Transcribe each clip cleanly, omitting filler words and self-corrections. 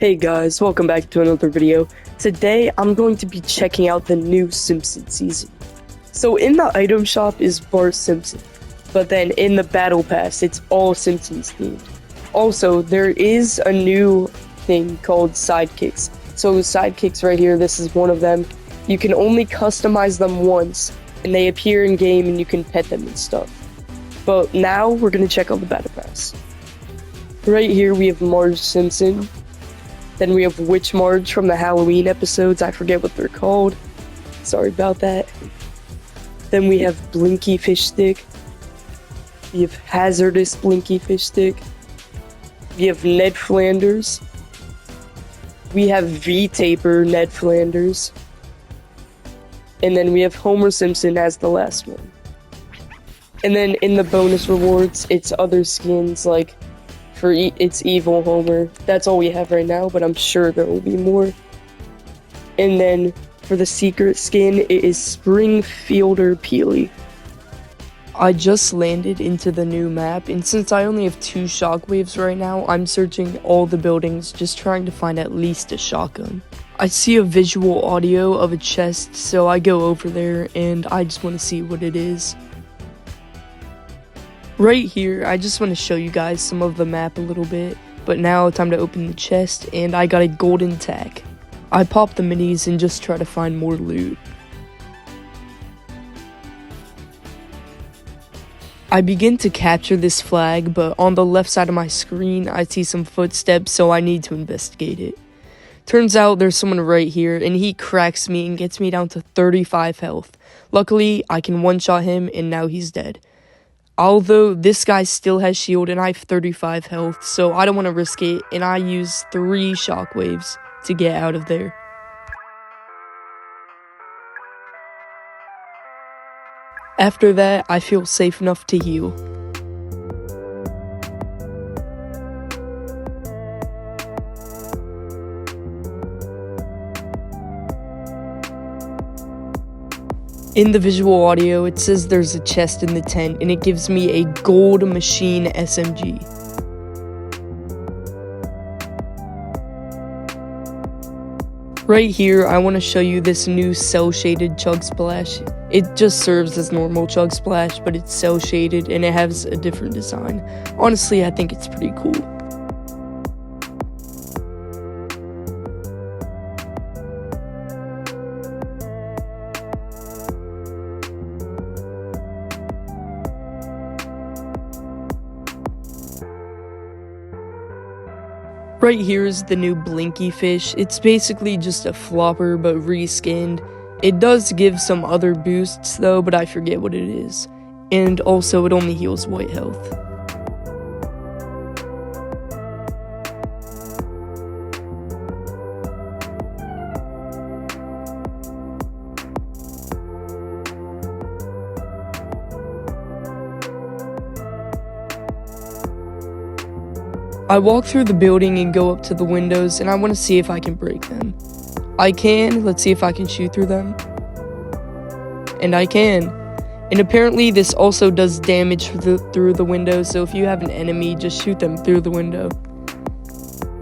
Hey guys, welcome back to another video. Today I'm going to be checking out the new Simpsons season. So in the item shop is Bart Simpson, but then in the battle pass it's all Simpsons themed. Also, there is a new thing called sidekicks. So sidekicks right here, this is one of them. You can only customize them once, and they appear in game and you can pet them and stuff. But now we're gonna check out the battle pass. Right here we have Marge Simpson. Then we have Witch Marge from the Halloween episodes. I forget what they're called. Sorry about that. Then we have Blinky Fish Stick. We have Hazardous Blinky Fish Stick. We have Ned Flanders. We have V-Taper Ned Flanders. And then we have Homer Simpson as the last one. And then in the bonus rewards, it's other skins like it's Evil Homer. That's all we have right now, but I'm sure there will be more. And then for the secret skin, it is Springfielder Peely. I just landed into the new map, and since I only have 2 shockwaves right now, I'm searching all the buildings, just trying to find at least a shotgun. I see a visual audio of a chest, so I go over there, and I just want to see what it is. Right here, I just want to show you guys some of the map a little bit, but now time to open the chest, and I got a golden tack. I pop the minis and just try to find more loot. I begin to capture this flag, but on the left side of my screen, I see some footsteps, so I need to investigate it. Turns out there's someone right here, and he cracks me and gets me down to 35 health. Luckily, I can one-shot him, and now he's dead. Although this guy still has shield and I have 35 health, so I don't want to risk it, and I use 3 shockwaves to get out of there. After that, I feel safe enough to heal. In the visual audio, it says there's a chest in the tent, and it gives me a gold machine SMG. Right here, I want to show you this new cell-shaded Chug Splash. It just serves as normal Chug Splash, but it's cell-shaded, and it has a different design. Honestly, I think it's pretty cool. Right here is the new Blinky Fish. It's basically just a flopper but reskinned. It does give some other boosts though, but I forget what it is. And also it only heals white health. I walk through the building and go up to the windows, and I want to see if I can break them. I can. Let's see if I can shoot through them. And I can. And apparently this also does damage through the window, so if you have an enemy, just shoot them through the window.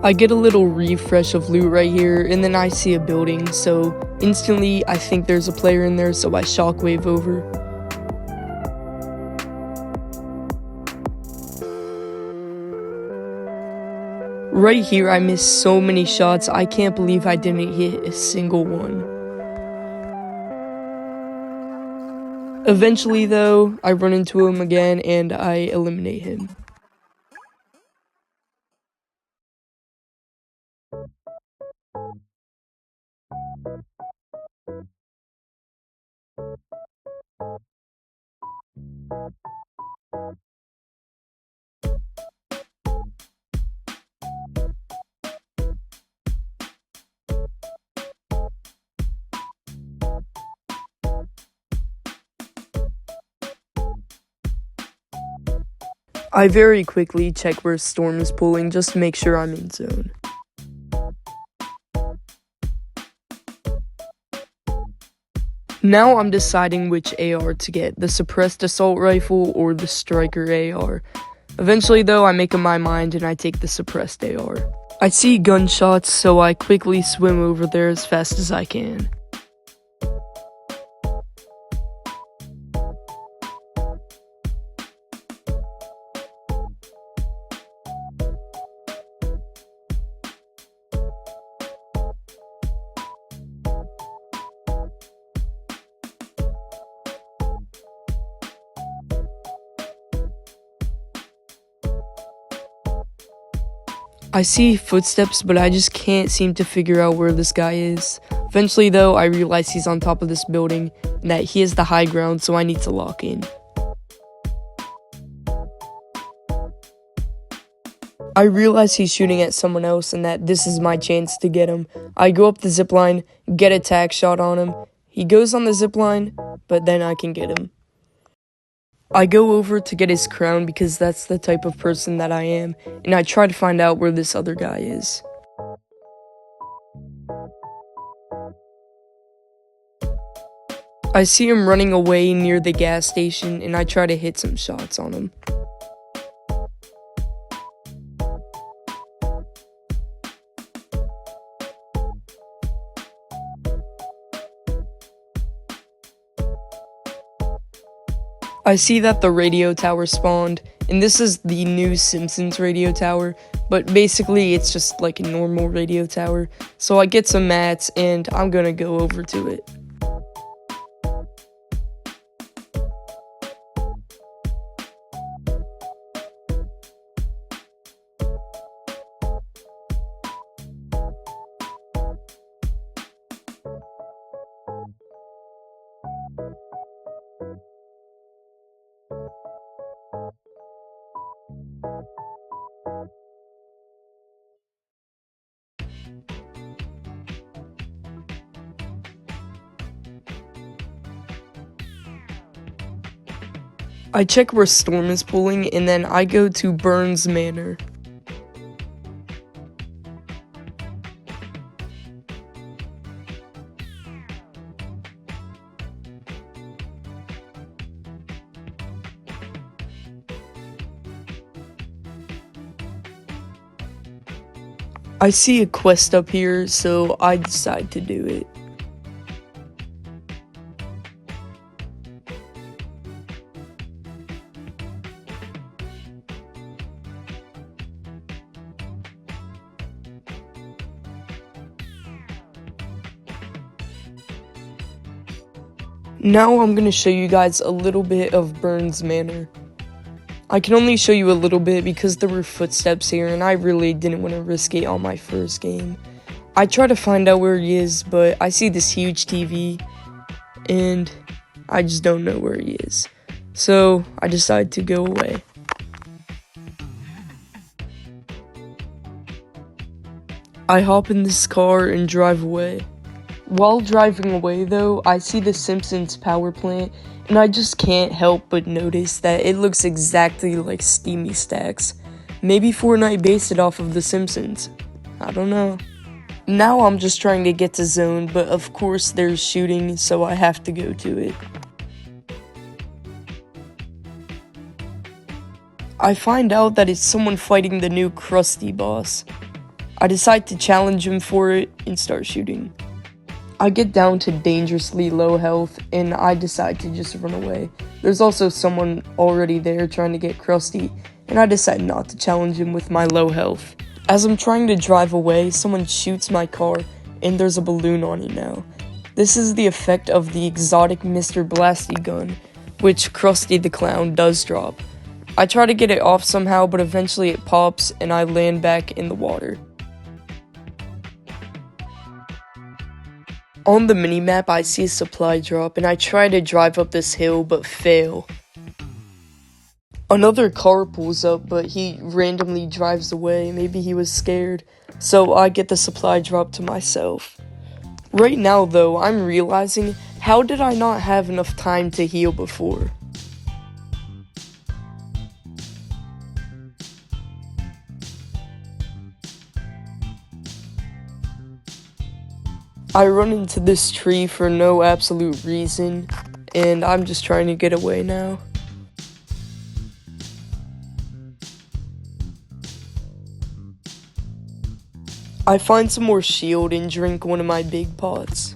I get a little refresh of loot right here, and then I see a building, so instantly I think there's a player in there, so I shockwave over. Right here, I missed so many shots, I can't believe I didn't hit a single one. Eventually, though, I run into him again, and I eliminate him. I very quickly check where Storm is pulling just to make sure I'm in zone. Now I'm deciding which AR to get, the suppressed assault rifle or the striker AR. Eventually though, I make up my mind and I take the suppressed AR. I see gunshots, so I quickly swim over there as fast as I can. I see footsteps, but I just can't seem to figure out where this guy is. Eventually, though, I realize he's on top of this building and that he is the high ground, so I need to lock in. I realize he's shooting at someone else and that this is my chance to get him. I go up the zipline, get a tag shot on him. He goes on the zipline, but then I can get him. I go over to get his crown because that's the type of person that I am, and I try to find out where this other guy is. I see him running away near the gas station, and I try to hit some shots on him. I see that the radio tower spawned, and this is the new Simpsons radio tower, but basically it's just like a normal radio tower. So I get some mats, and I'm gonna go over to it. I check where Storm is pulling, and then I go to Burns Manor. I see a quest up here, so I decide to do it. Now I'm going to show you guys a little bit of Burns Manor. I can only show you a little bit because there were footsteps here and I really didn't want to risk it on my first game. I try to find out where he is, but I see this huge TV and I just don't know where he is. So I decide to go away. I hop in this car and drive away. While driving away though, I see the Simpsons power plant, and I just can't help but notice that it looks exactly like Steamy Stacks. Maybe Fortnite based it off of the Simpsons. I don't know. Now I'm just trying to get to zone, but of course there's shooting, so I have to go to it. I find out that it's someone fighting the new Krusty boss. I decide to challenge him for it and start shooting. I get down to dangerously low health, and I decide to just run away. There's also someone already there trying to get Krusty, and I decide not to challenge him with my low health. As I'm trying to drive away, someone shoots my car, and there's a balloon on it now. This is the effect of the exotic Mr. Blasty gun, which Krusty the Clown does drop. I try to get it off somehow, but eventually it pops, and I land back in the water. On the minimap, I see a supply drop, and I try to drive up this hill, but fail. Another car pulls up, but he randomly drives away. Maybe he was scared, so I get the supply drop to myself. Right now, though, I'm realizing, how did I not have enough time to heal before? I run into this tree for no absolute reason, and I'm just trying to get away now. I find some more shield and drink one of my big pots.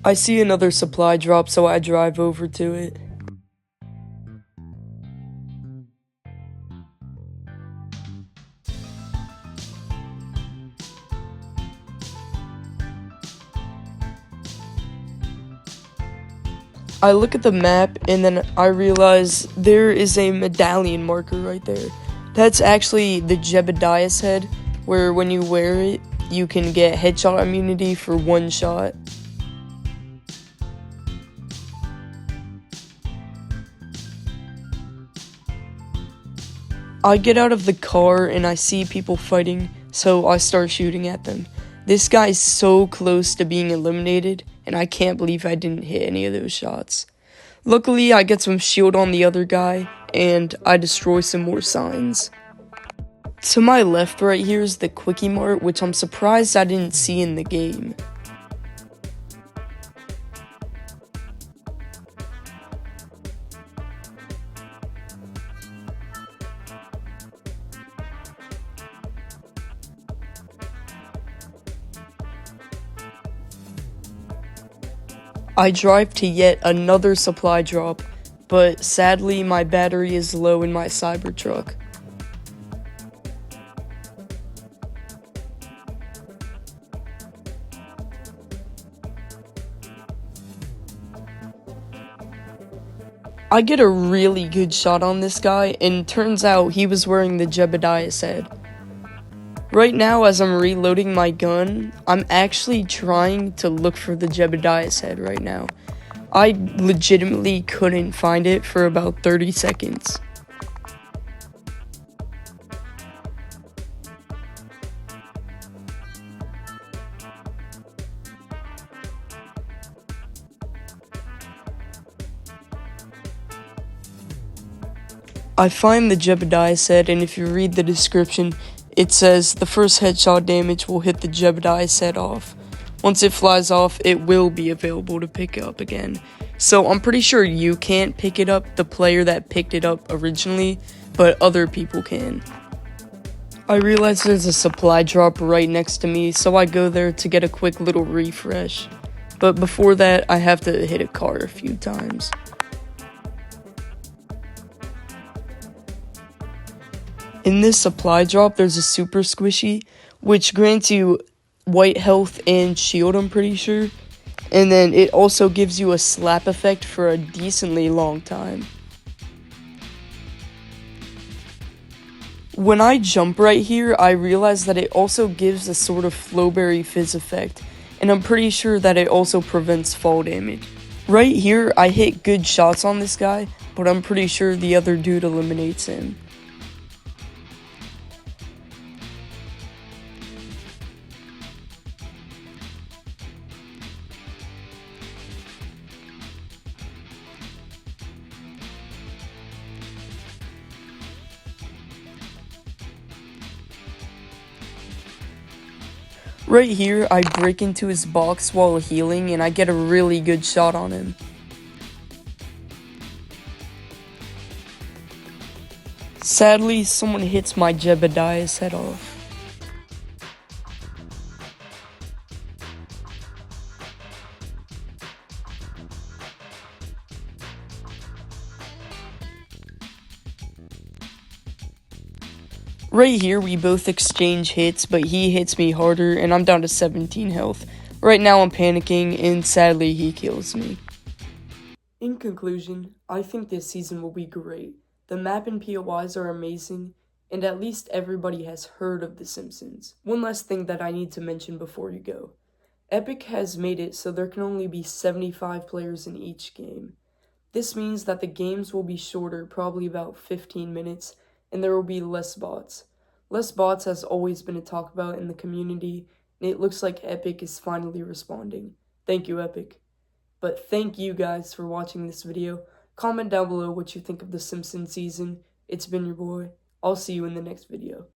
I see another supply drop, so I drive over to it. I look at the map and then I realize there is a medallion marker right there. That's actually the Jebediah's head, where when you wear it, you can get headshot immunity for one shot. I get out of the car and I see people fighting, so I start shooting at them. This guy's so close to being eliminated, and I can't believe I didn't hit any of those shots. Luckily, I get some shield on the other guy, and I destroy some more signs. To my left right here is the Quickie Mart, which I'm surprised I didn't see in the game. I drive to yet another supply drop, but sadly my battery is low in my Cybertruck. I get a really good shot on this guy, and turns out he was wearing the Jebediah's head. Right now, as I'm reloading my gun, I'm actually trying to look for the Jebediah's head right now. I legitimately couldn't find it for about 30 seconds. I find the Jebediah's head, and if you read the description, it says the first headshot damage will hit the Jebediah's head off. Once it flies off, it will be available to pick up again. So I'm pretty sure you can't pick it up, the player that picked it up originally, but other people can. I realize there's a supply drop right next to me, so I go there to get a quick little refresh. But before that, I have to hit a car a few times. In this supply drop, there's a super squishy, which grants you white health and shield, I'm pretty sure. And then it also gives you a slap effect for a decently long time. When I jump right here, I realize that it also gives a sort of flowberry fizz effect, and I'm pretty sure that it also prevents fall damage. Right here, I hit good shots on this guy, but I'm pretty sure the other dude eliminates him. Right here, I break into his box while healing, and I get a really good shot on him. Sadly, someone hits my Jebediah's head off. Right here, we both exchange hits, but he hits me harder, and I'm down to 17 health. Right now, I'm panicking, and sadly, he kills me. In conclusion, I think this season will be great. The map and POIs are amazing, and at least everybody has heard of The Simpsons. One last thing that I need to mention before you go. Epic has made it so there can only be 75 players in each game. This means that the games will be shorter, probably about 15 minutes, and there will be less bots. Less bots has always been a talk about in the community, and it looks like Epic is finally responding. Thank you, Epic. But thank you guys for watching this video. Comment down below what you think of the Simpsons season, It's been your boy. I'll see you in the next video.